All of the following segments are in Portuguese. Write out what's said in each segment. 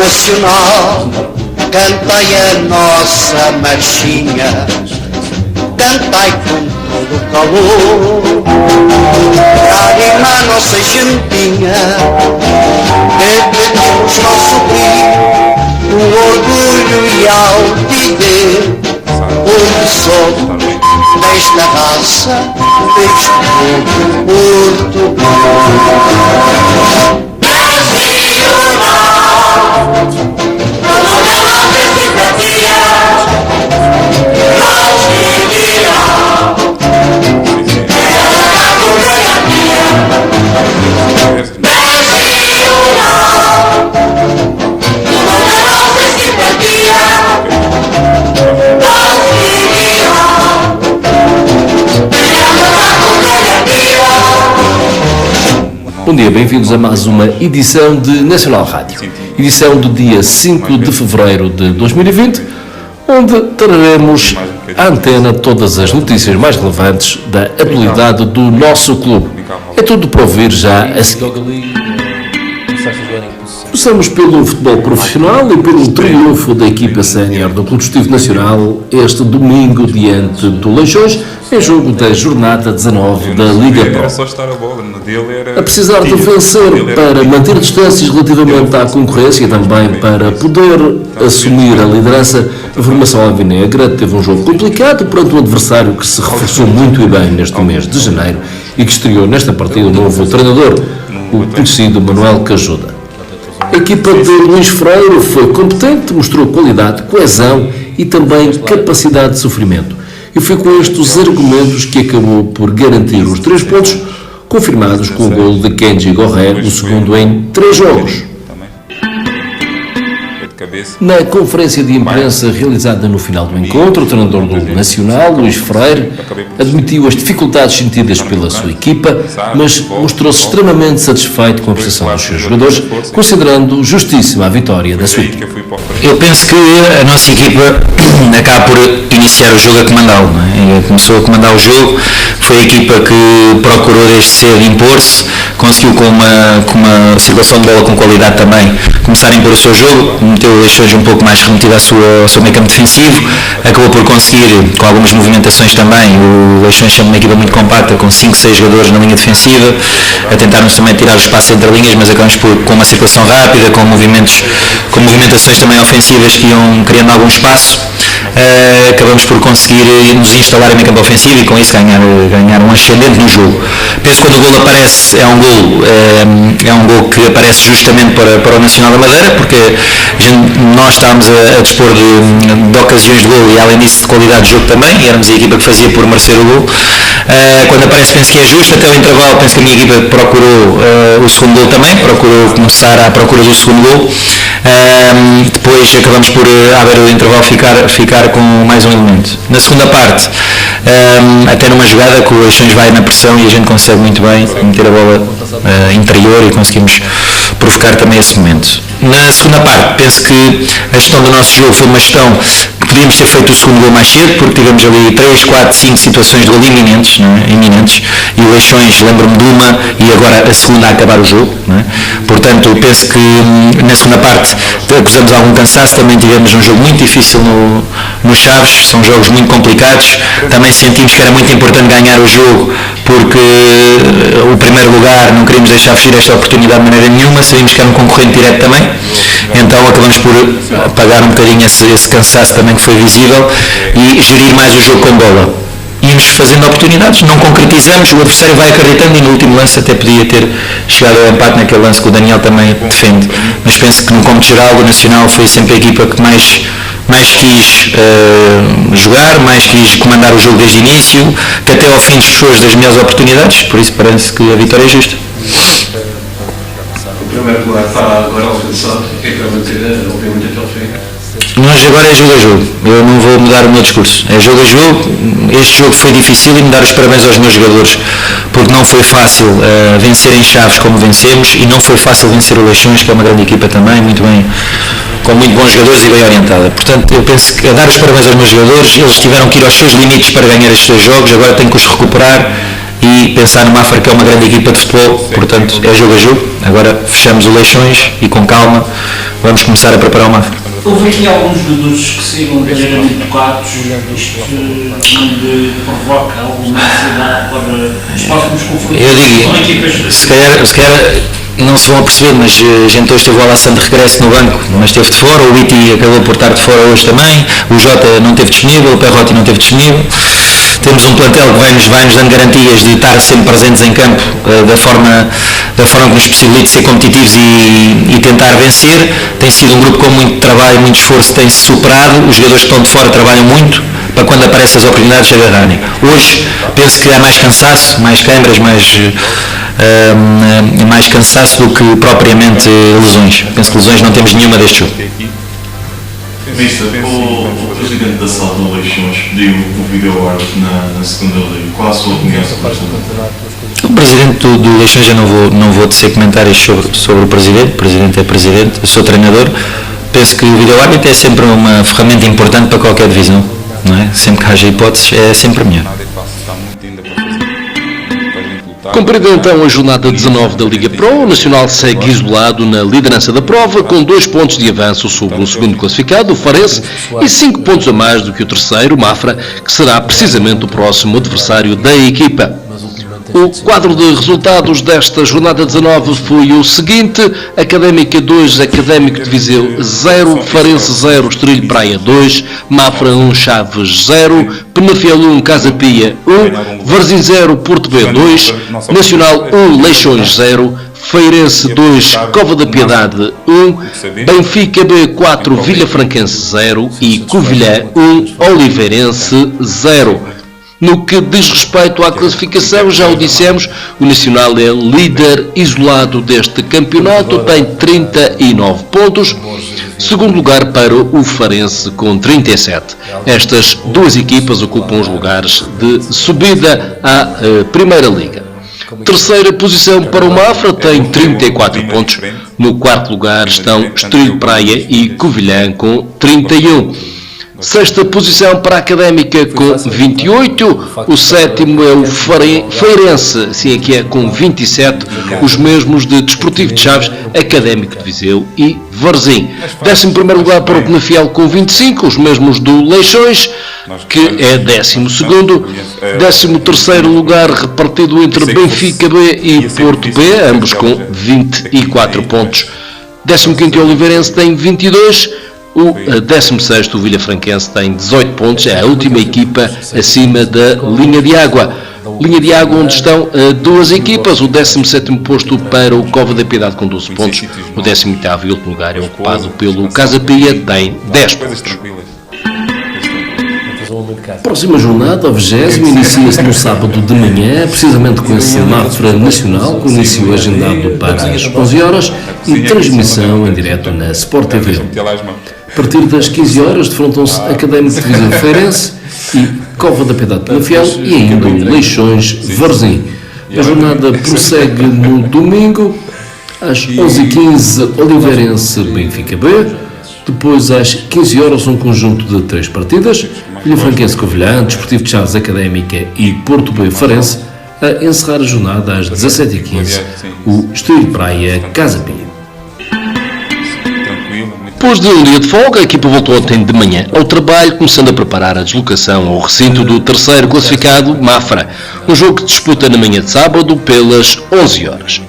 nacional, cantai a nossa marchinha, cantai com todo o calor, para animar nossa gentinha, que pedimos nosso brilho, o orgulho e a altivez, onde sou desta raça, deste povo Portugal. Bom dia, bem-vindos a mais uma edição de Nacional Rádio, edição do dia 5 de fevereiro de 2020, onde traremos à antena todas as notícias mais relevantes da atualidade do nosso clube. É tudo para ouvir já a seguir. Começamos pelo futebol profissional e pelo triunfo da equipa sénior do Clube Desportivo Nacional este domingo diante do Leixões, em jogo da jornada 19 da Liga Pro. A precisar de vencer para manter distâncias relativamente à concorrência e também para poder assumir a liderança, a formação alvinegra teve um jogo complicado perante um adversário que se reforçou muito e bem neste mês de janeiro e que estreou nesta partida o novo treinador, o conhecido Manuel Cajuda. A equipa de Luís Freire foi competente, mostrou qualidade, coesão e também capacidade de sofrimento. E foi com estes argumentos que acabou por garantir os 3 pontos, confirmados com o golo de Kenji Gorré, o segundo em 3 jogos. Na conferência de imprensa realizada no final do encontro, o treinador do Nacional, Luís Freire, admitiu as dificuldades sentidas pela sua equipa, mas mostrou-se extremamente satisfeito com a prestação dos seus jogadores, considerando justíssima a vitória da sua equipa. Eu penso que a nossa equipa acaba por iniciar o jogo a comandá-lo, não é? Começou a comandar o jogo, foi a equipa que procurou desde cedo impor-se, conseguiu com uma circulação de bola com qualidade também começar a impor o seu jogo, meteu o Leixões um pouco mais remetido ao seu meio campo defensivo, acabou por conseguir, com algumas movimentações também, o Leixões sempre uma equipa muito compacta, com 5, 6 jogadores na linha defensiva, a tentarmos também tirar o espaço entre linhas, mas acabamos com uma circulação rápida, com movimentações também ofensivas que iam criando algum espaço. Acabamos por conseguir nos instalar em meio campo ofensivo e com isso ganhar um ascendente no jogo. Penso que quando o gol aparece é um gol que aparece justamente para o Nacional da Madeira, porque nós estávamos a dispor de ocasiões de gol e além disso de qualidade de jogo também, e éramos a equipa que fazia por merecer o gol. Quando aparece penso que é justo, até o intervalo penso que a minha equipa procurou o segundo gol também, procurou começar à procura do segundo gol. Depois acabamos por, à beira do intervalo, ficar com mais um elemento. Na segunda parte, até numa jogada que o Leixões vai na pressão e a gente consegue muito bem meter a bola interior e conseguimos provocar também esse momento. Na segunda parte, penso que a gestão do nosso jogo foi uma gestão que podíamos ter feito o segundo gol mais cedo, porque tivemos ali 3, 4, 5 situações de gol iminentes, e o Leixões, lembro-me de uma, e agora a segunda a acabar o jogo, não é? Portanto, penso que na segunda parte acusamos algum cansaço, também tivemos um jogo muito difícil no Chaves, são jogos muito complicados, também sentimos que era muito importante ganhar o jogo, porque o primeiro lugar não queríamos deixar fugir esta oportunidade de maneira nenhuma, sabíamos que era um concorrente direto também, então acabamos por pagar um bocadinho esse cansaço também que foi visível e gerir mais o jogo com bola. Íamos fazendo oportunidades, não concretizamos, o adversário vai acreditando e no último lance até podia ter chegado ao empate naquele lance que o Daniel também defende, mas penso que no cômputo geral o Nacional foi sempre a equipa que mais quis jogar, mais quis comandar o jogo desde o início, que até ao fim dispôs das melhores oportunidades, por isso parece que a vitória é justa. O primeiro lugar está agora alcançado, o que é que vai manter, obviamente, até ao fim? Nós agora é jogo a jogo, eu não vou mudar o meu discurso, é jogo a jogo. Este jogo foi difícil e me dar os parabéns aos meus jogadores, porque não foi fácil vencer em Chaves como vencemos e não foi fácil vencer o Leixões, que é uma grande equipa também, muito bem, com muito bons jogadores e bem orientada. Portanto, eu penso que a dar os parabéns aos meus jogadores, eles tiveram que ir aos seus limites para ganhar estes 2 jogos, agora tenho que os recuperar e pensar no Mafra, que é uma grande equipa de futebol, portanto é jogo a jogo. Agora fechamos o Leixões e com calma vamos começar a preparar o Mafra. Houve aqui alguns jogadores que saíram ligeiramente tocados, isto não provoca alguma necessidade para os próximos confrontos? Eu digo, se calhar não se vão aperceber, mas a gente hoje teve o Alassane de regresso no banco, mas esteve de fora, o Iti acabou por estar de fora hoje também, o Jota não esteve disponível, o Perrotti não esteve disponível. Temos um plantel que vai-nos dando garantias de estar sempre presentes em campo da forma que nos possibilita ser competitivos e tentar vencer. Tem sido um grupo com muito trabalho, muito esforço, tem-se superado, os jogadores que estão de fora trabalham muito para quando aparecem as oportunidades agarrarem. Hoje penso que há mais cansaço, mais câimbras, mais cansaço do que propriamente lesões. Penso que lesões não temos nenhuma deste jogo. Mister, o presidente da sala do Leixões pediu um vídeo árbitro na segunda liga. Qual a sua opinião sobre isso? O presidente do Leixões, eu não vou tecer comentários sobre o presidente é presidente, eu sou treinador. Penso que o vídeo árbitro é sempre uma ferramenta importante para qualquer divisão, não é? Sempre que haja hipóteses é sempre melhor. Cumprida então a jornada 19 da Liga Pro, o Nacional segue isolado na liderança da prova, com 2 pontos de avanço sobre o segundo classificado, o Farense, e 5 pontos a mais do que o terceiro, o Mafra, que será precisamente o próximo adversário da equipa. O quadro de resultados desta jornada 19 foi o seguinte: Académica 2, Académico de Viseu 0, Farense 0, Estoril Praia 2, Mafra 1, Chaves 0, Penafiel 1, Casa Pia 1, Varzim 0, Porto B 2, Nacional 1, Leixões 0, Feirense 2, Cova da Piedade 1, Benfica B 4, Vilhafranquense 0 e Covilhã 1, Oliveirense 0. No que diz respeito à classificação, já o dissemos, o Nacional é líder isolado deste campeonato, tem 39 pontos. Segundo lugar para o Farense com 37. Estas duas equipas ocupam os lugares de subida à Primeira Liga. Terceira posição para o Mafra, tem 34 pontos. No quarto lugar estão Estoril Praia e Covilhã com 31. Sexta posição para a Académica com 28, o sétimo é o Feirense, assim aqui é com 27, os mesmos de Desportivo de Chaves, Académico de Viseu e Varzim. 11º lugar para o Penafiel com 25, os mesmos do Leixões, que é 12º. 13º lugar repartido entre Benfica B e Porto B, ambos com 24 pontos. 15º Oliveirense tem 22. O 16º, o Vilhafranquense, tem 18 pontos, é a última equipa acima da linha de água. Linha de água onde estão duas equipas, o 17º posto para o Cova da Piedade com 12 pontos, o 18º e último lugar é ocupado pelo Casa Pia, tem 10 pontos. A próxima jornada, a 20ª, inicia-se no sábado de manhã, precisamente com esse Mafra Nacional, com início agendado para as 11 horas e transmissão em direto na Sport TV. A partir das 15 horas defrontam-se Académico de Viseu Feirense e Cova da Piedade Penafiel e ainda o Leixões Varzim. A jornada prossegue no domingo, às 11h15, Oliveirense Benfica B. Depois, às 15 horas, um conjunto de 3 partidas, Vilhafranquense Covilhã, Desportivo de Chaves Académica e Porto B Farense. A encerrar a jornada às 17h15, o Estoril Praia Casa Pia. Depois de um dia de folga, a equipa voltou ontem de manhã ao trabalho, começando a preparar a deslocação ao recinto do terceiro classificado, Mafra, um jogo que disputa na manhã de sábado pelas 11 horas.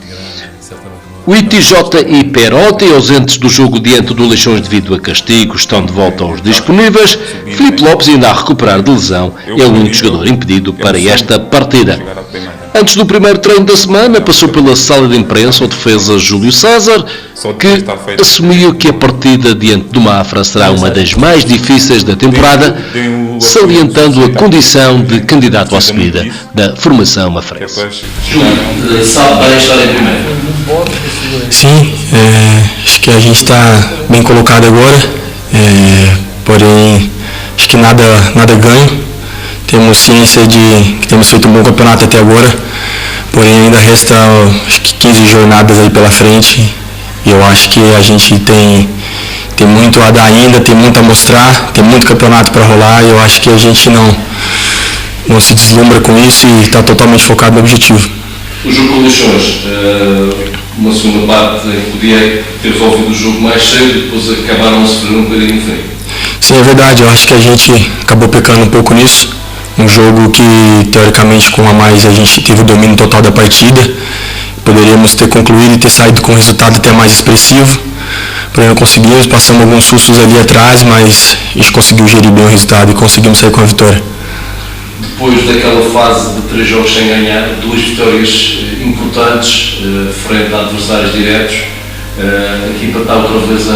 O ITJ e Perotti, ausentes do jogo diante do Leixões devido a castigo, estão de volta aos disponíveis. Filipe Lopes, ainda a recuperar de lesão, é o único jogador impedido para esta partida. Antes do primeiro treino da semana, passou pela sala de imprensa o defesa Júlio César, que assumiu que a partida diante do Mafra será uma das mais difíceis da temporada, salientando a condição de candidato à subida da formação mafrense. Salve para a história primeiro. Sim, acho que a gente está bem colocado agora, porém acho que nada ganho. Temos ciência de que temos feito um bom campeonato até agora, porém ainda resta acho que 15 jornadas aí pela frente e eu acho que a gente tem muito a dar ainda, tem muito a mostrar, tem muito campeonato para rolar e eu acho que a gente não se deslumbra com isso e está totalmente focado no objetivo. O jogo com o Leixões, uma segunda parte em que podia ter resolvido o jogo mais cedo e depois acabaram a sofrer um bocadinho frio. Sim, é verdade, eu acho que a gente acabou pecando um pouco nisso. Um jogo que, teoricamente, com a mais, a gente teve o domínio total da partida. Poderíamos ter concluído e ter saído com um resultado até mais expressivo. Porém, não conseguimos, passamos alguns sustos ali atrás, mas a gente conseguiu gerir bem o resultado e conseguimos sair com a vitória. Depois daquela fase de 3 jogos sem ganhar, 2 vitórias importantes frente a adversários diretos, a equipa está outra vez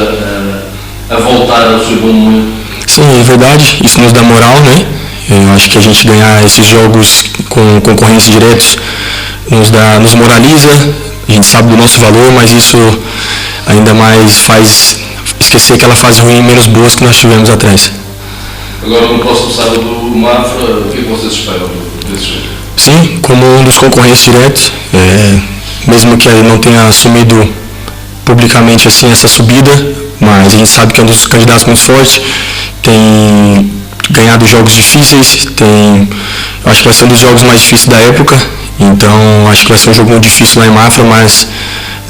a voltar ao seu bom momento. Sim, é verdade, isso nos dá moral, né? Eu acho que a gente ganhar esses jogos com concorrentes diretos nos moraliza, a gente sabe do nosso valor, mas isso ainda mais faz esquecer aquela fase ruim menos boas que nós tivemos atrás. Agora no próximo sábado do Mafra, o que vocês esperam desse jogo? Sim, como um dos concorrentes diretos, mesmo que ele não tenha assumido publicamente assim essa subida, mas a gente sabe que é um dos candidatos muito fortes, tem ganhado jogos difíceis, acho que vai ser um dos jogos mais difíceis da época, então acho que vai ser um jogo muito difícil lá em Mafra, mas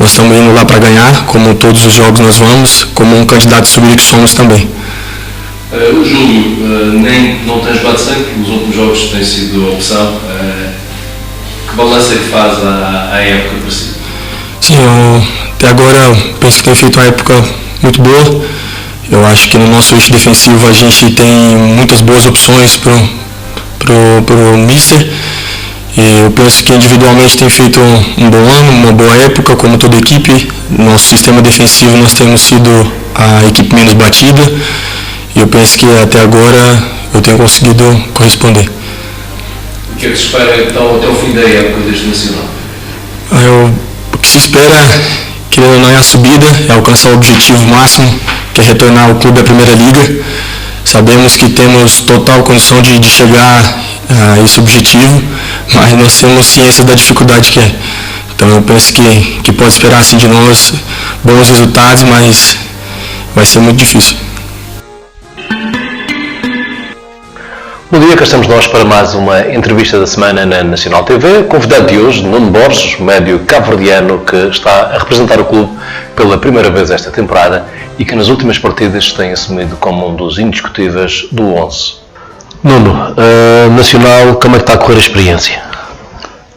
nós estamos indo lá para ganhar, como todos os jogos nós vamos, como um candidato de subida que somos também. O Júlio não tem jogado sempre, nos últimos jogos tem sido a opção. Que balanço é que faz à época para si? Sim, até agora eu penso que tem feito uma época muito boa. Eu acho que no nosso eixo defensivo a gente tem muitas boas opções pro Mister. E eu penso que individualmente tem feito um bom ano, uma boa época, como toda equipe. No nosso sistema defensivo nós temos sido a equipe menos batida. E eu penso que até agora eu tenho conseguido corresponder. O que é que se espera então até o fim da época deste Nacional? O que se espera, querendo ou não, é a subida, é alcançar o objetivo máximo, que é retornar ao clube à Primeira Liga. Sabemos que temos total condição de chegar a esse objetivo, mas nós temos ciência da dificuldade que é. Então eu penso que pode esperar assim de nós bons resultados, mas vai ser muito difícil. Bom dia, cá estamos nós para mais uma entrevista da semana na Nacional TV. Convidado de hoje, Nuno Borges, médio cabo-verdiano que está a representar o clube pela primeira vez esta temporada e que nas últimas partidas tem assumido como um dos indiscutíveis do 11. Nuno, Nacional, como é que está a correr a experiência?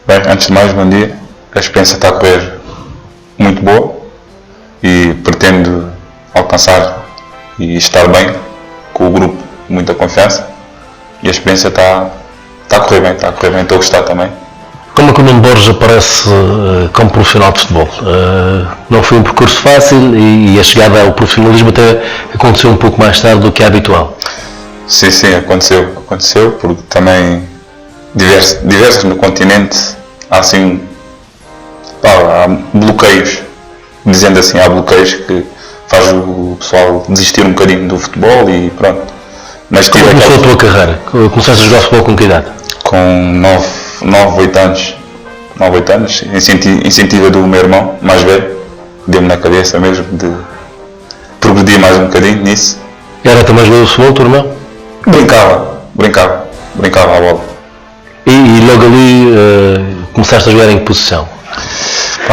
Bem, antes de mais, bom dia. A experiência está a correr muito boa e pretendo alcançar e estar bem com o grupo, muita confiança. E a experiência está a correr bem, estou a gostar também. Como é que o Nuno Borges aparece como profissional de futebol? Não foi um percurso fácil e a chegada ao profissionalismo até aconteceu um pouco mais tarde do que é habitual. Sim, aconteceu porque também diversos no continente há assim há bloqueios, dizendo assim, há bloqueios que faz o pessoal desistir um bocadinho do futebol e pronto. Mas como começou a tua carreira? Começaste a jogar futebol com que idade? Com 8 anos. 8 anos, incentiva do meu irmão mais velho, deu-me na cabeça mesmo de progredir mais um bocadinho nisso. Era também jogador de futebol, teu irmão? Brincava à bola. E logo ali começaste a jogar em que posição?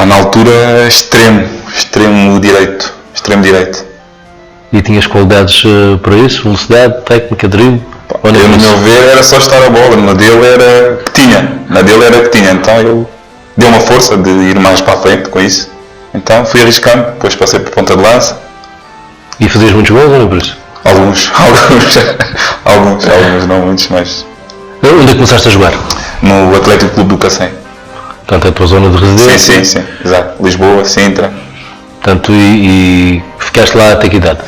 Na altura extremo direito. E tinhas qualidades para isso? Velocidade, técnica, drible? Eu, no meu ver, era só estar a bola, na dele era que tinha, então eu dei uma força de ir mais para a frente com isso, então fui arriscando, depois passei por ponta de lança. E fazias muitos gols ou não por isso? Alguns, não muitos, mas... Onde é que começaste a jogar? No Atlético Clube do Cacém. Portanto, é a tua zona de residência? Sim, exato, Lisboa, Sintra. Portanto, e ficaste lá até que idade?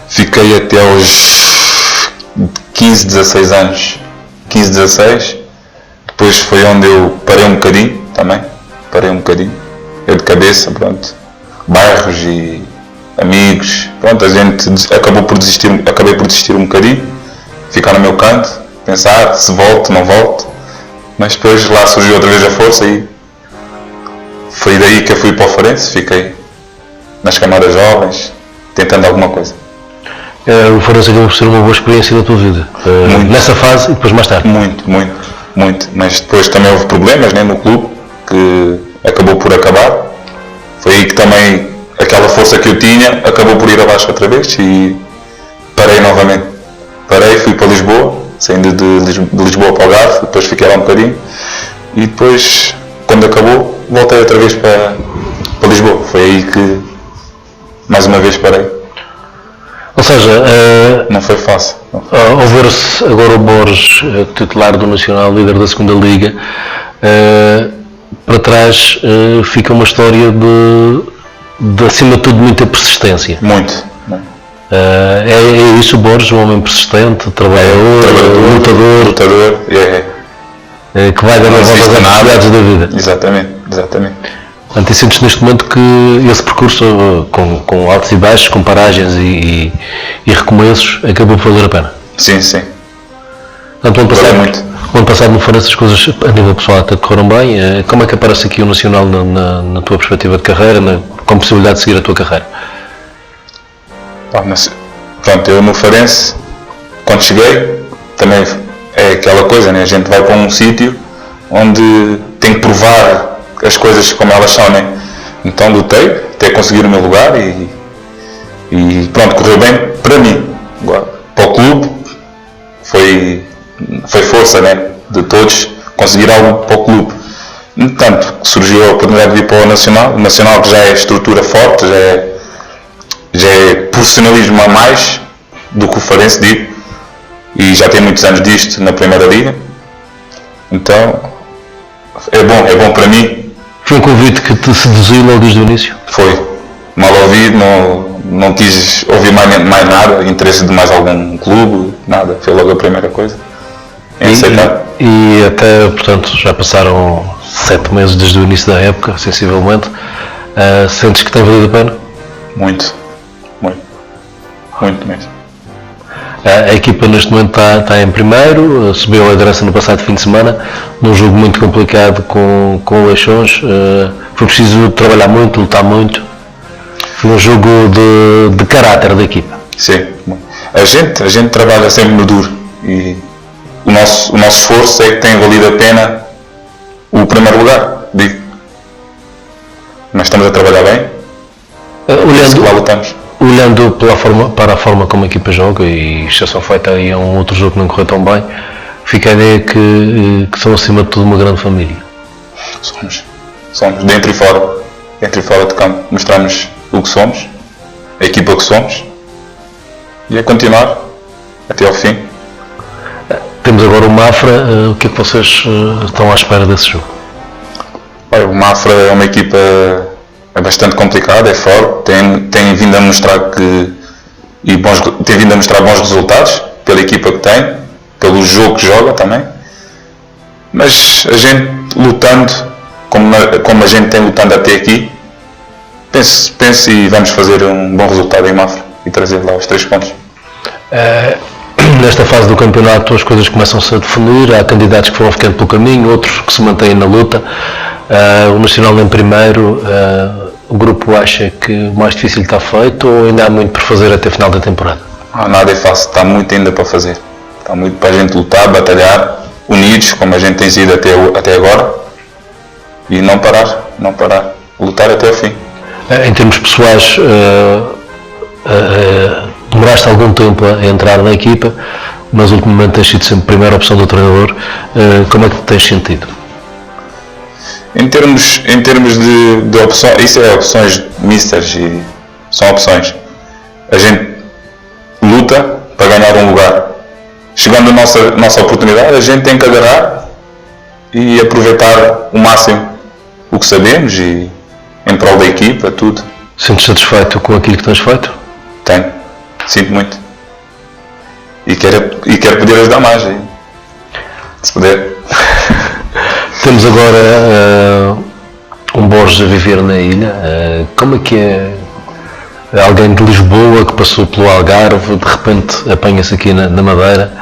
Fiquei até aos 15, 16 anos. 15, 16. Depois foi onde eu parei um bocadinho também. Eu de cabeça, pronto. Bairros e amigos. Pronto, a gente acabei por desistir um bocadinho. Ficar no meu canto. Pensar se volto, não volto. Mas depois lá surgiu outra vez a força e foi daí que eu fui para o Farense. Fiquei nas camadas jovens, tentando alguma coisa. O Farense acabou por ser uma boa experiência na tua vida, nessa fase e depois mais tarde. Muito, mas depois também houve problemas, né, no clube, que acabou por acabar. Foi aí que também aquela força que eu tinha acabou por ir abaixo outra vez e parei novamente. Fui para Lisboa, saindo de Lisboa para o Algarve, depois fiquei lá um bocadinho e depois, quando acabou, voltei outra vez para Lisboa. Foi aí que mais uma vez parei. Ou seja, não foi fácil. Ao ver-se agora o Borges, titular do Nacional, líder da segunda Liga, para trás fica uma história de acima de tudo muita persistência. Muito. É isso o Borges, um homem persistente, trabalhador, lutador, que vai dar a volta às adversidades da vida. Exatamente. Portanto, e sentes neste momento que esse percurso, com altos e baixos, com paragens e recomeços, acabou por valer a pena? Sim. Portanto, o ano passado no Farense as coisas a nível pessoal até correram bem. Como é que aparece aqui o Nacional na tua perspectiva de carreira, com possibilidade de seguir a tua carreira? Pronto, eu no Farense, quando cheguei, também é aquela coisa, né? A gente vai para um sítio onde tem que provar as coisas como elas são, né? Então lutei até conseguir o meu lugar e pronto, correu bem para mim. Agora, para o clube foi força, né, de todos conseguir algo para o clube. Entretanto, surgiu a oportunidade de vir para o Nacional que já é estrutura forte, já é profissionalismo a mais do que o Farense, digo, e já tem muitos anos disto na Primeira Liga. Então é bom para mim. Foi um convite que te seduziu logo desde o início? Foi. Mal ouvido, não quis ouvir mais nada, interesse de mais algum clube, nada. Foi logo a primeira coisa. E até, portanto, já passaram 7 meses desde o início da época, sensivelmente. Sentes que tem valido a pena? Muito mesmo. A equipa neste momento está em primeiro, subiu a liderança no passado fim de semana, num jogo muito complicado com o Leixões. Foi preciso trabalhar muito, lutar muito. Foi um jogo de caráter da equipa. Sim, a gente trabalha sempre no duro e o nosso esforço é que tem valido a pena o primeiro lugar, digo. Mas estamos a trabalhar bem, lá lutamos. Olhando para a forma como a equipa joga, e exceção feita aí a um outro jogo que não correu tão bem, fica a ideia que são acima de tudo uma grande família. Somos dentro e fora de campo, mostramos o que somos, a equipa que somos, e a continuar até ao fim. Temos agora o Mafra, o que é que vocês estão à espera desse jogo? O Mafra é uma equipa bastante complicada, é forte, tem vindo a mostrar tem vindo a mostrar bons resultados pela equipa que tem, pelo jogo que joga também, mas a gente lutando como a gente tem lutando até aqui, penso e vamos fazer um bom resultado em Mafra e trazer lá os 3 pontos. Nesta fase do campeonato as coisas começam-se a definir, há candidatos que vão ficando pelo caminho, outros que se mantêm na luta. O Nacional em primeiro, o grupo acha que o mais difícil está feito ou ainda há muito por fazer até final da temporada? Nada é fácil, está muito ainda para fazer. Está muito para a gente lutar, batalhar, unidos como a gente tem sido até agora e não parar, lutar até ao fim. Em termos pessoais, demoraste algum tempo a entrar na equipa, mas ultimamente tens sido sempre a primeira opção do treinador. Como é que te tens sentido? Em termos de opções, isso é opções misters e são opções. A gente luta para ganhar um lugar. Chegando a nossa oportunidade, a gente tem que agarrar e aproveitar o máximo o que sabemos e em prol da equipa, tudo. Sentes satisfeito com aquilo que tens feito? Tenho, sinto muito. E quero poder ajudar mais, se puder. Temos agora um Borges a viver na ilha. Como é que é alguém de Lisboa que passou pelo Algarve, de repente apanha-se aqui na Madeira?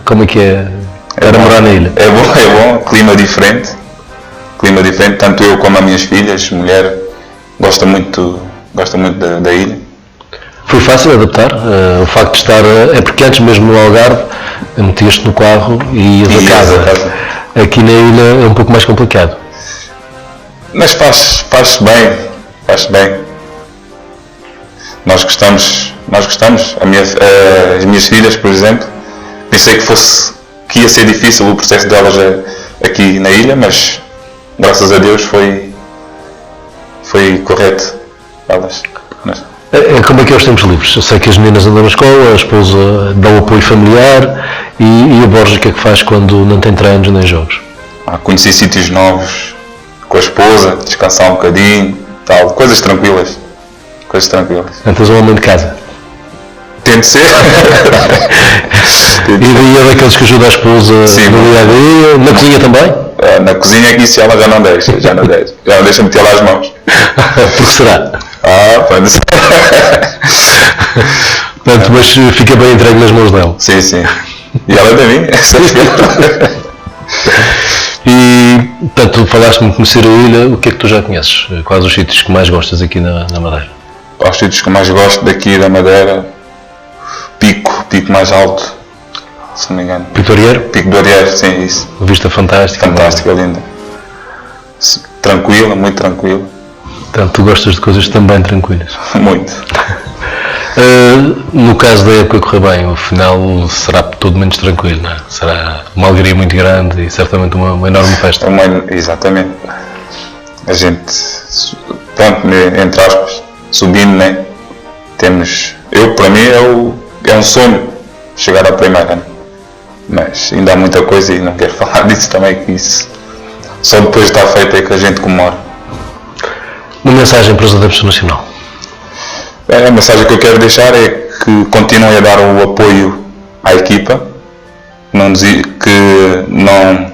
Como é que é para morar na ilha? É bom, clima diferente, tanto eu como as minhas filhas, mulher, gosta muito da ilha. Foi fácil adaptar, o facto de estar, é porque antes mesmo no Algarve, metias-te no carro e ias a casa. Aqui na ilha é um pouco mais complicado. Mas faz-se bem. Nós gostamos. As minhas filhas, por exemplo, pensei que ia ser difícil o processo delas aqui na ilha, mas graças a Deus foi correto elas. Como é que é os tempos livres? Eu sei que as meninas andam na escola, a esposa dá o apoio familiar e o Borges o que é que faz quando não tem treinos nem jogos? Conhecer sítios novos com a esposa, descansar um bocadinho, tal, coisas tranquilas. Então és um homem de casa? Tento ser. E daí é daqueles que ajuda a esposa no dia a dia, na cozinha também? Na cozinha aqui se ela já não deixa. Já não deixa meter lá as mãos. Porque será? Pode ser. Portanto, mas fica bem entregue nas mãos dela. Sim. E ela de mim. E, portanto, falaste-me de conhecer a ilha, o que é que tu já conheces? Quais os sítios que mais gostas aqui na Madeira? Os sítios que mais gosto daqui da Madeira, Pico mais alto, se não me engano. Pico do Arieiro? Pico do Arieiro, sim, isso. Vista fantástica. Fantástica, linda. Tranquila, muito tranquila. Portanto, tu gostas de coisas também tranquilas? Muito. No caso da época correr bem, o final será todo menos tranquilo, não é? Será uma alegria muito grande e certamente uma enorme festa. Exatamente. A gente, pronto, entre aspas, subindo, né? Para mim é um sonho chegar à primeira, né? Mas ainda há muita coisa e não quero falar disso também, que isso só depois de estar feito é que a gente comemora. Uma mensagem para os adeptos do Nacional? A mensagem que eu quero deixar é que continuem a dar o apoio à equipa, que não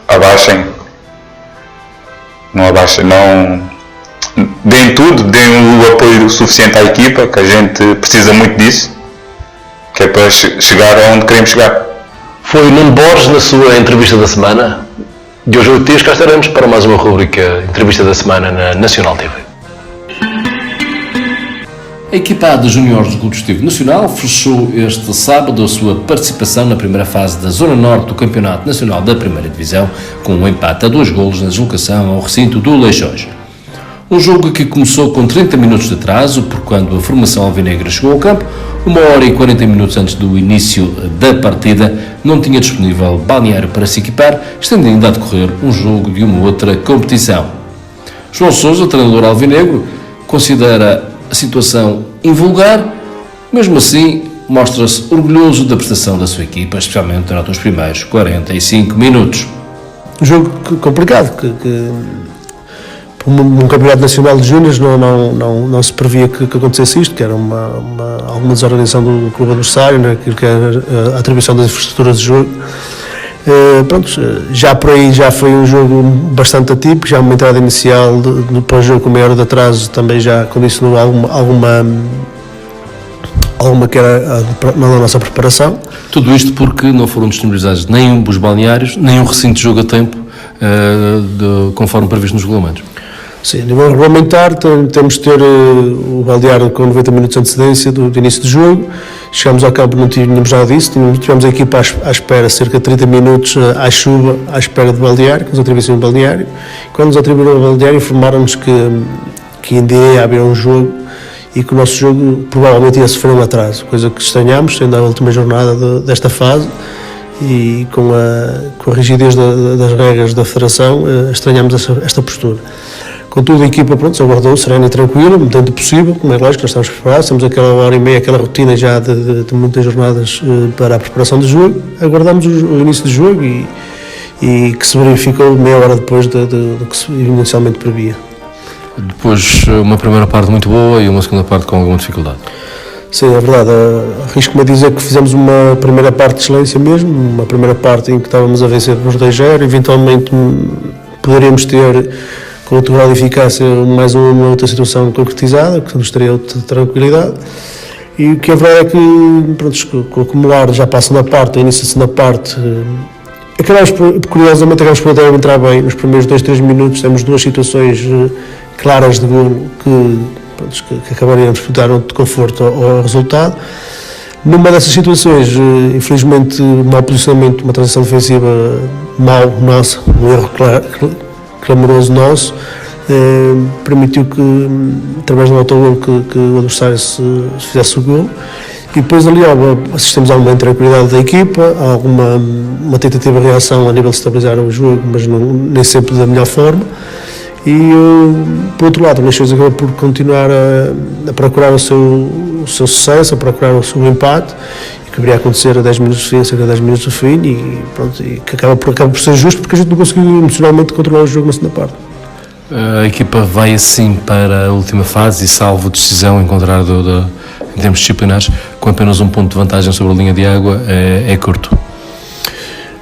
abaixem, deem tudo, deem o apoio suficiente à equipa, que a gente precisa muito disso, que é para chegar aonde queremos chegar. Foi Nuno Borges na sua entrevista da semana. De hoje a 8 dias cá estaremos para mais uma rubrica Entrevista da Semana na Nacional TV. A equipa A dos juniores do Clube Desportivo Nacional fechou este sábado a sua participação na primeira fase da Zona Norte do Campeonato Nacional da Primeira Divisão, com um empate a 2 golos na deslocação ao recinto do Leixões. Um jogo que começou com 30 minutos de atraso, por quando a formação alvinegra chegou ao campo, 1 hora e 40 minutos antes do início da partida, não tinha disponível balneário para se equipar, estando ainda a decorrer um jogo de uma outra competição. João Sousa, treinador alvinegro, considera a situação invulgar, mesmo assim mostra-se orgulhoso da prestação da sua equipa, especialmente durante os primeiros 45 minutos. Um jogo complicado, que um campeonato nacional de júniores não se previa que acontecesse isto, que era alguma desorganização do clube adversário, né, que era a atribuição das infraestruturas de jogo. Já por aí já foi um jogo bastante atípico, já uma entrada inicial depois do jogo com meia hora de atraso também já condicionou alguma que era na nossa preparação. Tudo isto porque não foram disponibilizados nem os balneários, nem um recinto de jogo a tempo, conforme previsto nos regulamentos. Sim, a nível regulamentar temos de ter o balneário com 90 minutos de antecedência do início do jogo. Chegámos ao campo, não tínhamos nada disso, tivemos a equipa à espera cerca de 30 minutos à chuva, à espera do balneário, que nos atribuíram o balneário. Quando nos atribuíram o balneário, informaram-nos que ainda ia haver um jogo e que o nosso jogo provavelmente ia sofrer um atraso, coisa que estranhámos, sendo a última jornada desta fase, e com a rigidez das regras da Federação, estranhámos esta postura. Contudo, a equipa aguardou serena e tranquila, o tanto possível, como é lógico, nós estamos preparados, temos aquela hora e meia, aquela rotina já de muitas jornadas para a preparação do jogo. Aguardamos o início do jogo e que se verificou meia hora depois do que se inicialmente previa. Depois, uma primeira parte muito boa e uma segunda parte com alguma dificuldade. Sim, é verdade. Arrisco-me a dizer que fizemos uma primeira parte de excelência mesmo, uma primeira parte em que estávamos a vencer por 2-0, eventualmente poderíamos ter com outra grau de eficácia mais uma outra situação concretizada, que nos teria outra tranquilidade. E o que é verdade é que, com o acumular já passa na parte, a início da segunda parte, curiosamente acabamos por entrar bem. Nos primeiros 2-3 minutos temos duas situações claras de golo pronto, que acabaríamos por dar um conforto ao resultado. Numa dessas situações, infelizmente, mau posicionamento, uma transição defensiva mau nossa, um erro clamoroso nosso, permitiu que, através do autogol, que o adversário se fizesse o gol. E depois ali assistimos a alguma intranquilidade da equipa, a uma tentativa de reação a nível de estabilizar o jogo, mas nem sempre da melhor forma. E, por outro lado, o Leixões acabou por continuar a procurar o seu sucesso, a procurar o seu empate, que deveria acontecer a 10 minutos de fim, cerca de 10 minutos de fim, e pronto, e que acaba por ser justo, porque a gente não conseguiu emocionalmente controlar o jogo na segunda parte. A equipa vai assim para a última fase e, salvo decisão em contrário em termos disciplinares, com apenas um ponto de vantagem sobre a linha de água, é curto.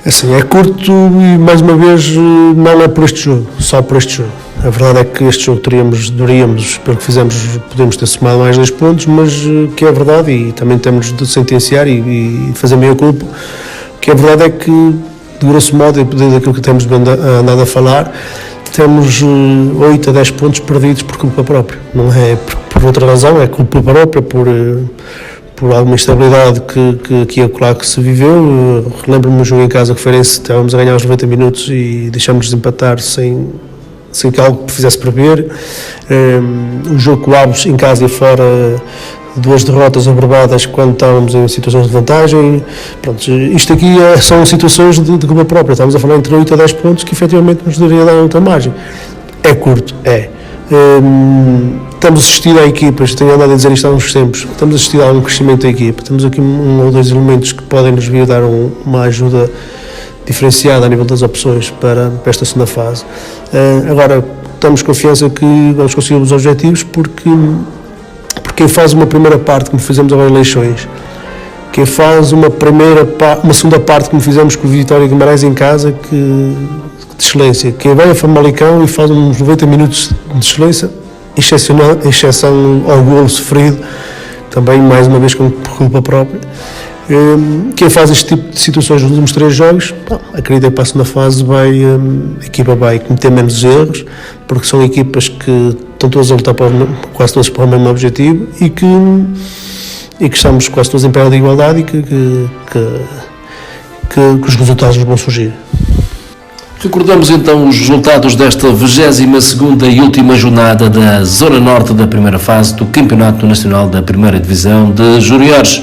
Assim, é curto e, mais uma vez, não é por este jogo, só por este jogo. A verdade é que este jogo deveríamos, pelo que fizemos, podemos ter somado mais 2 pontos, mas que é verdade, e também temos de sentenciar e fazer meia culpa, que a verdade é que, de grosso modo, e daquilo que temos andado a falar, temos 8 a 10 pontos perdidos por culpa própria. Não é por outra razão, é culpa própria, por alguma instabilidade que aqui e acolá que se viveu. Relembro-me um jogo em casa que Feirense, estávamos a ganhar os 90 minutos e deixámos de empatar sem que algo fizesse prever. O jogo com o Aves em casa e fora, 2 derrotas abordadas quando estávamos em situações de vantagem. Pronto, isto aqui são situações de culpa própria. Estamos a falar entre 8 a 10 pontos que efetivamente nos deveria dar outra margem. É curto, é. Estamos assistindo a equipas, tenho andado a dizer isto há uns tempos, estamos assistindo a um crescimento da equipa, temos aqui 1 ou 2 elementos que podem nos vir dar uma ajuda diferenciada a nível das opções para esta segunda fase. Agora, temos confiança que vamos conseguir os objetivos, porque quem faz uma primeira parte, como fizemos agora em Leixões, quem faz uma segunda parte, como fizemos com o Vitória e Guimarães em casa, de excelência, quem vai a Famalicão e faz uns 90 minutos de excelência, exceção ao golo sofrido, também mais uma vez com culpa própria. Quem faz este tipo de situações nos últimos 3 jogos, acredito que para a segunda fase a equipa vai cometer menos erros, porque são equipas que estão todas a lutar quase todas para o mesmo objetivo e que estamos quase todos em pé de igualdade e que os resultados vão surgir. Recordamos então os resultados desta 22ª e última jornada da Zona Norte da primeira fase do Campeonato Nacional da Primeira Divisão de Juniores.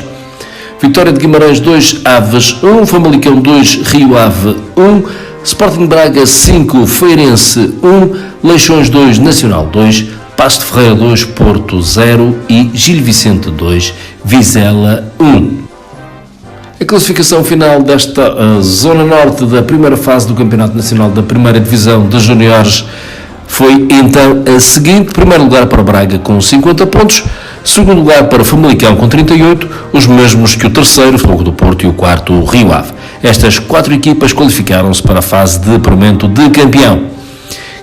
Vitória de Guimarães 2, Aves 1, Famalicão 2, Rio Ave 1, Sporting Braga 5, Feirense 1, Leixões 2, Nacional 2, Paços de Ferreira 2, Porto 0 e Gil Vicente 2, Vizela 1. A classificação final desta Zona Norte da primeira fase do Campeonato Nacional da Primeira Divisão de Juniores foi então a seguinte: primeiro lugar para o Braga com 50 pontos, segundo lugar para o Famalicão com 38, os mesmos que o terceiro, Fogo do Porto, e o quarto, o Rio Ave. Estas 4 equipas qualificaram-se para a fase de apuramento de campeão.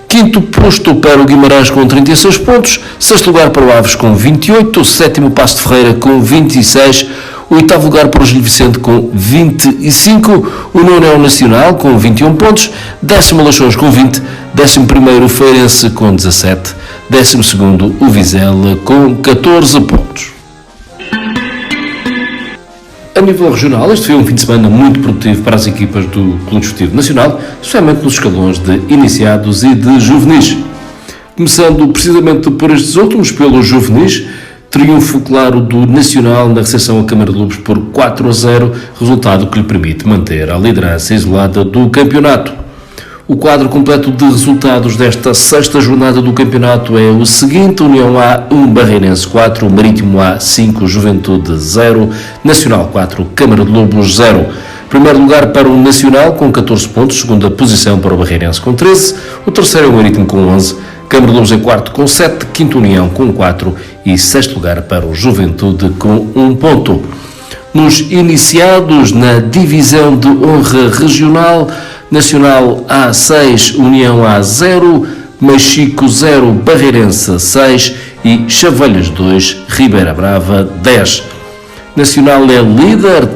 Quinto posto para o Guimarães com 36 pontos, sexto lugar para o Aves com 28, sétimo Paço de Ferreira com 26, o oitavo lugar para o Gil Vicente com 25, o nono é o Nacional com 21 pontos, décimo Leixões com 20, décimo primeiro o Feirense com 17, décimo segundo o Vizela com 14 pontos. A nível regional, este foi um fim de semana muito produtivo para as equipas do Clube Desportivo Nacional, especialmente nos escalões de iniciados e de juvenis. Começando precisamente por estes últimos, pelos juvenis, triunfo claro do Nacional na recepção à Câmara de Lobos por 4-0, resultado que lhe permite manter a liderança isolada do campeonato. O quadro completo de resultados desta sexta jornada do campeonato é o seguinte: União A 1, Barreirense 4, Marítimo A 5, Juventude 0, Nacional 4, Câmara de Lobos 0. Primeiro lugar para o Nacional com 14 pontos, segunda posição para o Barreirense com 13, o terceiro é o Marítimo com 11, Câmara de Lobos em quarto com 7, quinto União com 4 e sexto lugar para o Juventude com 1 ponto. Nos iniciados na divisão de honra regional, Nacional A 6, União A 0, Machico 0, Barreirense 6 e Chavelhas 2, Ribeira Brava 10. Nacional é líder,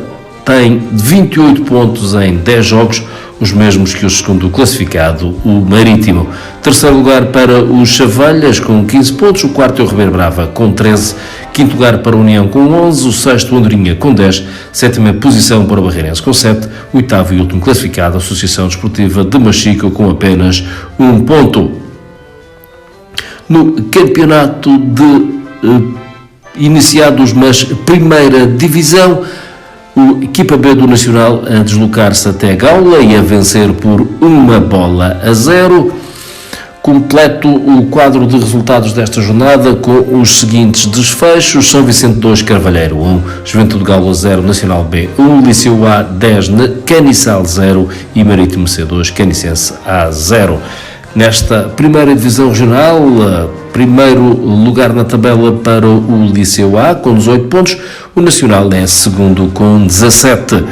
tem 28 pontos em 10 jogos, os mesmos que o segundo classificado, o Marítimo. Terceiro lugar para os Chavalhas com 15 pontos, o quarto é o Ribeiro Brava com 13, quinto lugar para a União com 11, o sexto o Andorinha com 10, sétima posição para o Barreirense com 7, oitavo e último classificado a Associação Desportiva de Machico com apenas 1 ponto. No campeonato de iniciados, mas primeira divisão, a equipa B do Nacional a deslocar-se até Gaula e a vencer por 1-0. Completo o quadro de resultados desta jornada com os seguintes desfechos: São Vicente 2, Carvalheiro 1, Juventude de Gaula 0, Nacional B 1, Liceu A 10, Canissal 0 e Marítimo C2, Canicense A 0. Nesta primeira divisão regional, primeiro lugar na tabela para o Liceu A com 18 pontos, o Nacional é segundo com 17.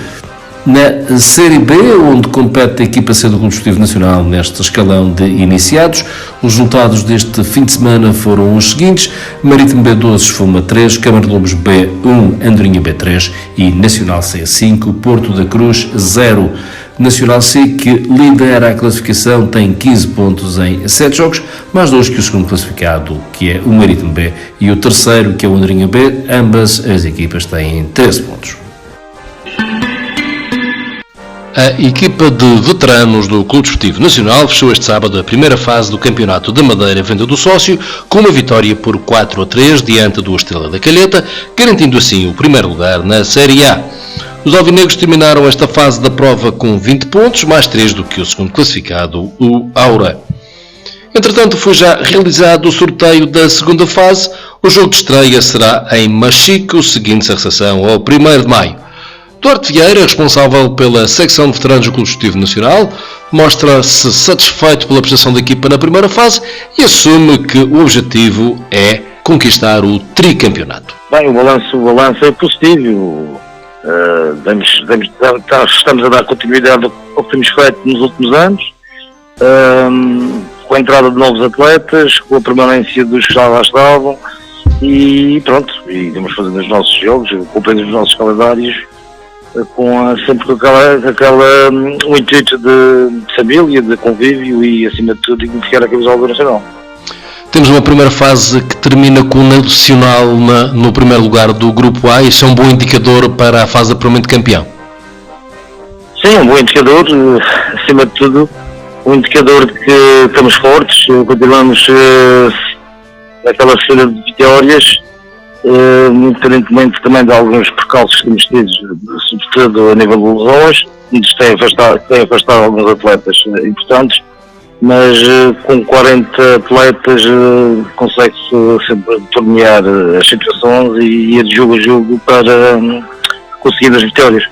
Na Série B, onde compete a equipa C do Clube Desportivo Nacional neste escalão de iniciados, os resultados deste fim de semana foram os seguintes: Marítimo B12, Esfuma 3, Câmara de Lobos B1, Andorinha B3 e Nacional C 5, Porto da Cruz 0. Nacional C, que lidera a classificação, tem 15 pontos em 7 jogos, mais 2 que o segundo classificado, que é o Marítimo B, e o terceiro, que é o Andorinha B. Ambas as equipas têm 13 pontos. A equipa de veteranos do Clube Desportivo Nacional fechou este sábado a primeira fase do Campeonato da Madeira Venda do Sócio com uma vitória por 4-3 diante do Estrela da Calheta, garantindo assim o primeiro lugar na Série A. Os alvinegros terminaram esta fase da prova com 20 pontos, mais 3 do que o segundo classificado, o Aura. Entretanto, foi já realizado o sorteio da segunda fase. O jogo de estreia será em Machico, seguindo-se a recepção ao 1º de maio. Duarte Vieira, responsável pela secção de veteranos do Clube Desportivo Nacional, mostra-se satisfeito pela prestação da equipa na primeira fase e assume que o objetivo é conquistar o tricampeonato. Bem, o balanço é positivo. Estamos a dar continuidade ao que temos feito nos últimos anos, com a entrada de novos atletas, com a permanência dos que já lá estavam e pronto, e temos fazendo os nossos jogos, cumprindo os nossos calendários, sempre com o intuito de família, de convívio e acima de tudo dignificar a camisola nacional. Temos uma primeira fase que termina com o Nacional no primeiro lugar do Grupo A. Isso é um bom indicador para a fase de apuramento de campeão? Sim, um bom indicador, acima de tudo, um indicador de que estamos fortes, continuamos naquela cena de vitórias, independentemente também de alguns percalços que temos tido, sobretudo a nível de lesões, nos tem afastado alguns atletas importantes, mas com 40 atletas consegue-se sempre tornear as situações e ir de jogo a jogo para conseguir as vitórias.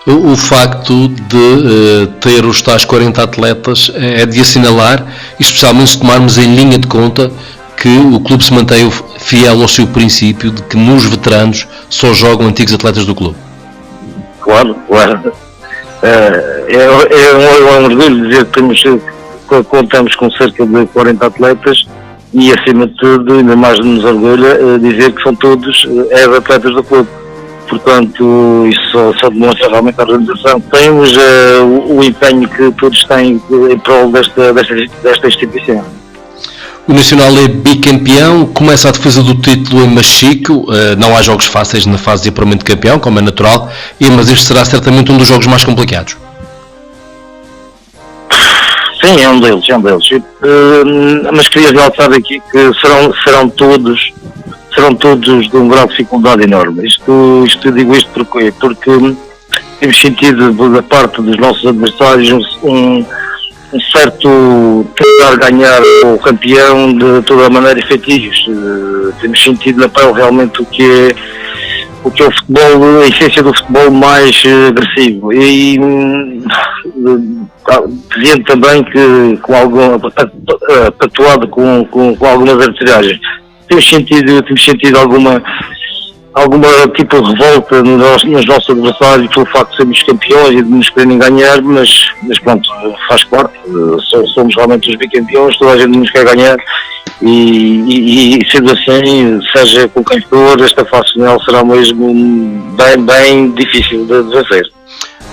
O facto de ter os tais 40 atletas é de assinalar, especialmente se tomarmos em linha de conta que o clube se mantém fiel ao seu princípio de que nos veteranos só jogam antigos atletas do clube. Claro. É um orgulho dizer que contamos com cerca de 40 atletas e, acima de tudo, ainda mais nos orgulha dizer que são todos atletas do clube. Portanto, isso só demonstra realmente a organização. Temos o empenho que todos têm em prol desta instituição. O Nacional é bicampeão, começa a defesa do título em Machico, não há jogos fáceis na fase de apuramento de campeão, como é natural, mas este será certamente um dos jogos mais complicados. Sim, é um deles. Mas queria realçar aqui que serão todos de um grau de dificuldade enorme. Eu digo isto porquê? Porque temos sentido da parte dos nossos adversários um certo tentar ganhar o campeão de toda a maneira efetivos. Temos sentido na pele realmente o que é o futebol, a essência do futebol mais agressivo. E dizendo também que com patuado com algumas arbitragens. Temos sentido alguma tipo de revolta nos nossos adversários pelo facto de sermos campeões e de nos quererem ganhar, mas pronto, faz parte, somos realmente os bicampeões, toda a gente nos quer ganhar e sendo assim, seja com quem for, esta fase final será mesmo bem difícil de vencer.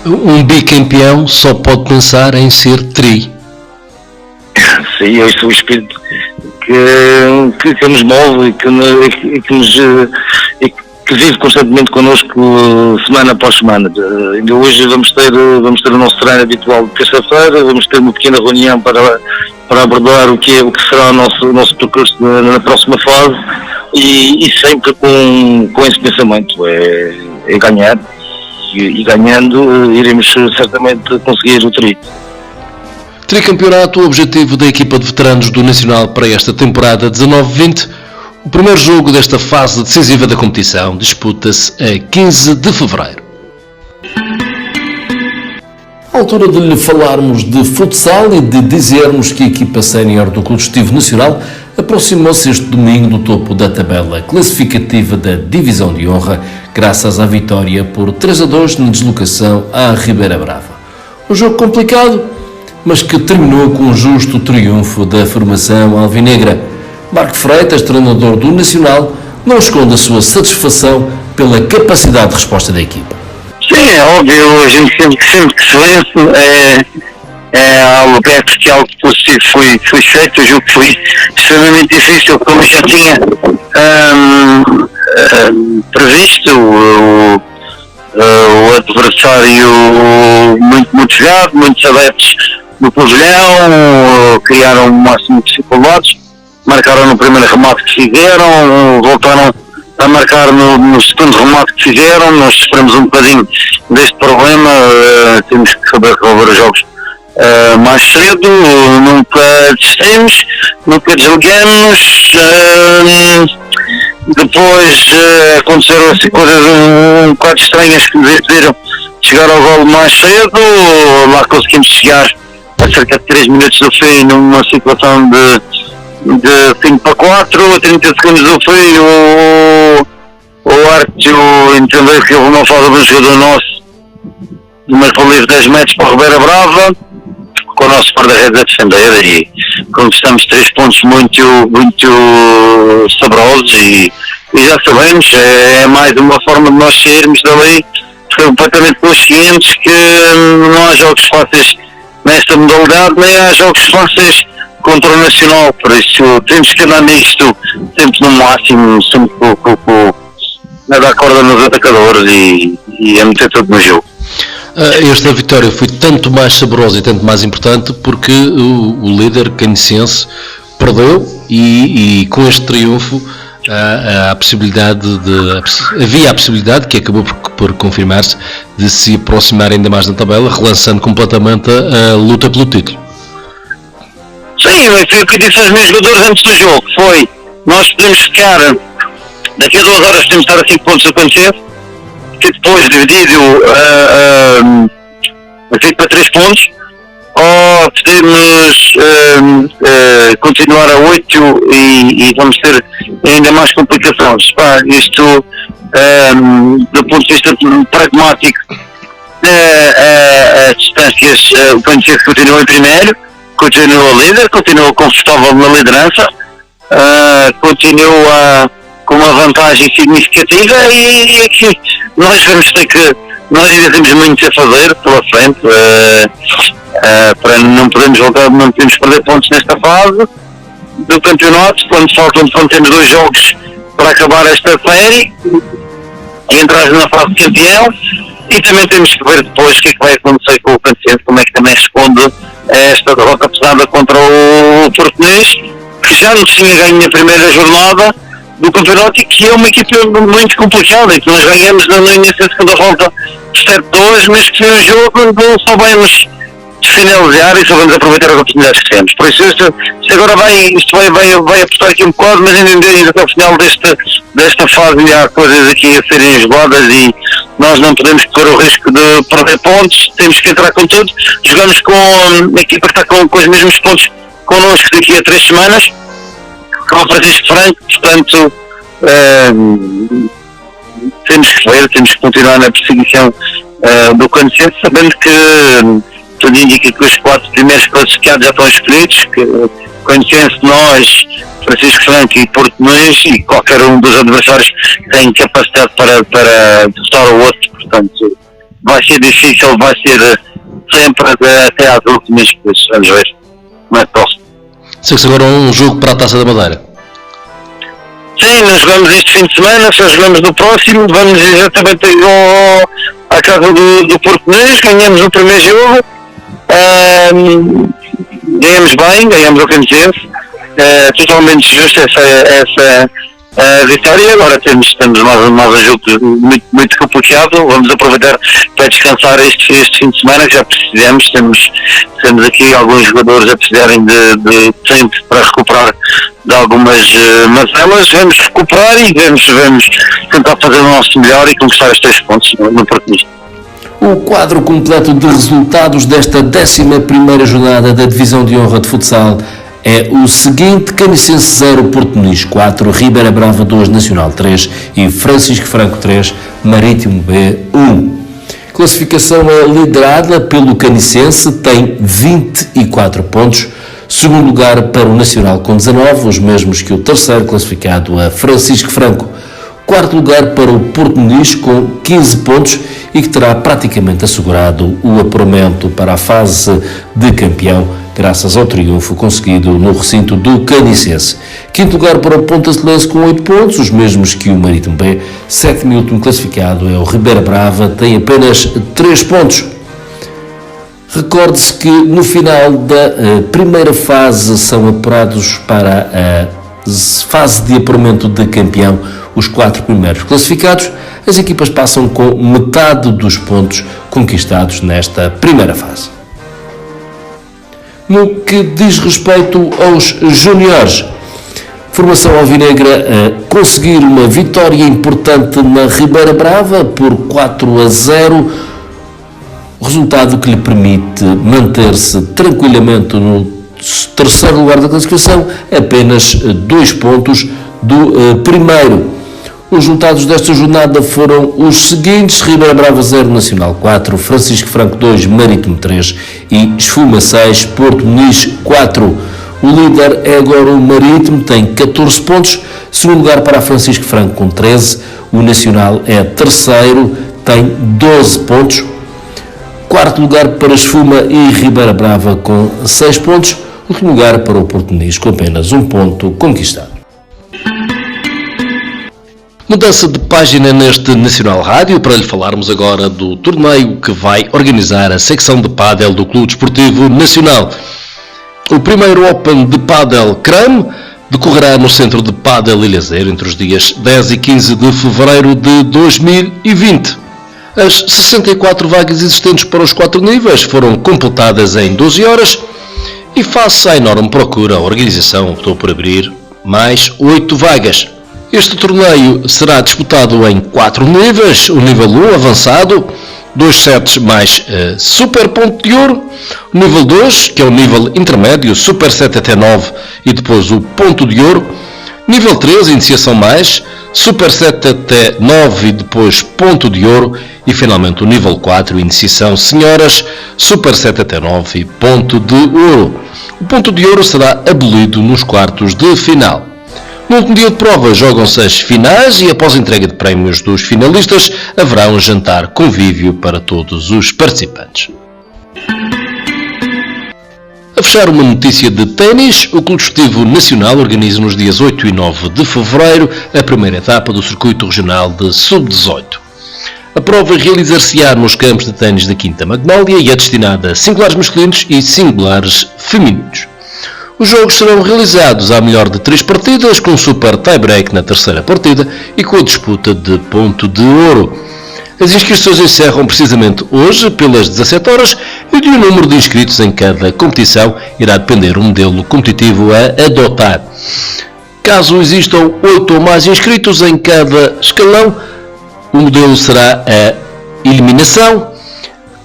Um bicampeão só pode pensar em ser tri. Sim, esse é o espírito que nos move e que vive constantemente connosco semana após semana. Ainda hoje vamos ter o nosso treino habitual de terça-feira, vamos ter uma pequena reunião para abordar o que será o nosso percurso na próxima fase e sempre com esse pensamento, é ganhar. E ganhando iremos certamente conseguir o tri. Tricampeonato, o objetivo da equipa de veteranos do Nacional para esta temporada 19-20. O primeiro jogo desta fase decisiva da competição disputa-se a 15 de fevereiro. À altura de lhe falarmos de futsal e de dizermos que a equipa sénior do Clube Desportivo Nacional aproximou-se este domingo do topo da tabela classificativa da Divisão de Honra, graças à vitória por 3-2 na deslocação à Ribeira Brava. Um jogo complicado, mas que terminou com um justo triunfo da formação alvinegra. Marco Freitas, treinador do Nacional, não esconde a sua satisfação pela capacidade de resposta da equipa. Sim, é óbvio, a gente sempre que se vence é algo bem especial que foi feito. O jogo foi extremamente difícil, como já tinha previsto. O adversário muito jogado, muitos adeptos no pavilhão, criaram o máximo de dificuldades, marcaram no primeiro remate que fizeram, voltaram a marcar no segundo remate que fizeram. Nós sofremos um bocadinho deste problema, temos que saber resolver os jogos mais cedo, nunca desistimos, nunca desligamos. Depois aconteceram assim coisas um bocado estranhas que nos impediram chegar ao golo mais cedo. Lá conseguimos chegar a cerca de 3 minutos do fim numa situação de 5-4, a 30 segundos do fim o árbitro entendeu que houve uma falta de um jogador nosso, mas por livre 10 metros para a Ribeira Brava, com o nosso guarda-redes a defender, e conquistamos 3 pontos muito saborosos e já sabemos, é mais uma forma de nós sairmos dali completamente conscientes que não há jogos fáceis nesta modalidade, nem há jogos fáceis contra o Nacional, por isso temos que andar nisto sempre no máximo, sempre a dar corda nos atacadores e a meter tudo no jogo. Esta vitória foi tanto mais saborosa e tanto mais importante porque o líder canicense perdeu e com este triunfo havia a possibilidade, que acabou por confirmar-se, de se aproximar ainda mais na tabela, relançando completamente a luta pelo título. Sim, foi o que eu disse aos meus jogadores antes do jogo, foi, nós podemos ficar, daqui a 2 horas podemos estar a 5 pontos do Cancense, que depois dividido aqui para 3 pontos, ou podemos continuar a 8 e vamos ter ainda mais complicações. Isto, do ponto de vista pragmático, as distâncias, o Cancense continua em primeiro, continua líder, continua confortável na liderança, continua com uma vantagem significativa e aqui nós vamos ter que, nós ainda temos muito a fazer pela frente, para não podemos perder pontos nesta fase do campeonato, quando temos 2 jogos para acabar esta série e entrar na fase de campeão, e também temos que ver depois o que é que vai acontecer com o Cancense, como é que também responde a esta derrota pesada contra o Português, que já nos tinha ganho na primeira jornada do campeonato e que é uma equipe muito complicada e que nós ganhamos no início da segunda volta 7-2, mas que no jogo não soubemos finalizar e soubemos aproveitar as oportunidades que temos. Por isso isto agora vai apostar aqui um bocado, mas ainda até o final desta fase há coisas aqui a serem jogadas e nós não podemos correr o risco de perder pontos, temos que entrar com tudo. Jogamos com a equipa que está com os mesmos pontos connosco daqui a 3 semanas, com o Francisco Franco, portanto temos que continuar na perseguição do Cancense, sabendo que tudo indica que os 4 primeiros classificados já estão escolhidos, que Cancense, nós, Francisco Franco e Português, e qualquer um dos adversários tem capacidade para derrotar o outro, portanto vai ser difícil, vai ser sempre até às últimas, pois vamos ver como é que posso. Sei-se agora um jogo para a Taça da Madeira. Sim, nós jogamos este fim de semana, só jogamos no próximo, vamos exatamente à casa do Português, ganhamos o primeiro jogo, ganhamos bem, ganhamos o Canicense, totalmente justo essa vitória. Agora temos mais um jogo muito, muito complicado, vamos aproveitar para descansar este fim de semana, que já precisamos, temos aqui alguns jogadores a precisarem de tempo para recuperar de algumas mazelas. Vamos recuperar e vamos tentar fazer o nosso melhor e conquistar os 3 pontos no Português. O quadro completo de resultados desta 11ª jornada da Divisão de Honra de Futsal é o seguinte: Canicense 0, Porto Muniz 4, Ribeira Brava 2, Nacional 3 e Francisco Franco 3, Marítimo B 1. Classificação é liderada pelo Canicense, tem 24 pontos. Segundo lugar para o Nacional com 19, os mesmos que o terceiro classificado, a Francisco Franco. Quarto lugar para o Porto Muniz com 15 pontos e que terá praticamente assegurado o apuramento para a fase de campeão, graças ao triunfo conseguido no recinto do Canicense. Quinto lugar para o Ponta de Lança com 8 pontos, os mesmos que o Marítimo B. Sétimo e último classificado é o Ribeira Brava, tem apenas 3 pontos. Recorde-se que no final da primeira fase são apurados para a fase de apuramento de campeão os 4 primeiros classificados. As equipas passam com metade dos pontos conquistados nesta primeira fase. No que diz respeito aos júniores, formação alvinegra conseguir uma vitória importante na Ribeira Brava por 4-0, resultado que lhe permite manter-se tranquilamente no terceiro lugar da classificação, apenas 2 pontos do primeiro. Os resultados desta jornada foram os seguintes: Ribeira Brava 0, Nacional 4, Francisco Franco 2, Marítimo 3 e Esfuma 6, Porto Muniz 4. O líder é agora o Marítimo, tem 14 pontos. Segundo lugar para a Francisco Franco com 13. O Nacional é terceiro, tem 12 pontos. Quarto lugar para Esfuma e Ribeira Brava com 6 pontos. Último lugar para o Porto Muniz com apenas 1 ponto conquistado. Mudança de página neste Nacional Rádio para lhe falarmos agora do torneio que vai organizar a secção de pádel do Clube Desportivo Nacional. O primeiro Open de Pádel CRAM decorrerá no Centro de Pádel Ilhazeiro entre os dias 10 e 15 de fevereiro de 2020. As 64 vagas existentes para os 4 níveis foram completadas em 12 horas e, face à enorme procura, a organização optou por abrir mais 8 vagas. Este torneio será disputado em 4 níveis: o nível 1 avançado, 2 sets mais super ponto de ouro, o nível 2, que é o nível intermédio, super set até 9 e depois o ponto de ouro, nível 3, iniciação mais, super set até 9 e depois ponto de ouro e finalmente o nível 4, iniciação senhoras, super set até 9 e ponto de ouro. O ponto de ouro será abolido nos quartos de final. No último dia de prova jogam-se as finais e após a entrega de prémios dos finalistas haverá um jantar convívio para todos os participantes. A fechar uma notícia de ténis, o Clube Desportivo Nacional organiza nos dias 8 e 9 de fevereiro a primeira etapa do circuito regional de Sub-18. A prova realizar-se-á nos campos de ténis da Quinta Magnólia e é destinada a singulares masculinos e singulares femininos. Os jogos serão realizados à melhor de 3 partidas, com super tie-break na terceira partida e com a disputa de ponto de ouro. As inscrições encerram precisamente hoje, pelas 17 horas, e o número de inscritos em cada competição irá depender do modelo competitivo a adotar. Caso existam 8 ou mais inscritos em cada escalão, o modelo será a eliminação.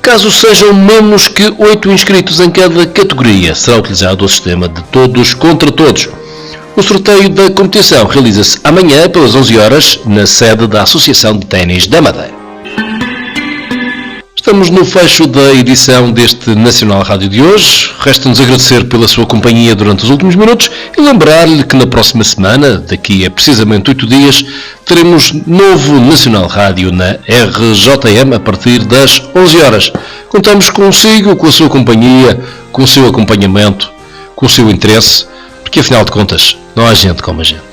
Caso sejam menos que 8 inscritos em cada categoria, será utilizado o sistema de todos contra todos. O sorteio da competição realiza-se amanhã pelas 11 horas na sede da Associação de Ténis da Madeira. Estamos no fecho da edição deste Nacional Rádio de hoje. Resta-nos agradecer pela sua companhia durante os últimos minutos e lembrar-lhe que na próxima semana, daqui a precisamente 8 dias, teremos novo Nacional Rádio na RJM a partir das 11 horas. Contamos consigo, com a sua companhia, com o seu acompanhamento, com o seu interesse, porque afinal de contas, não há gente como a gente.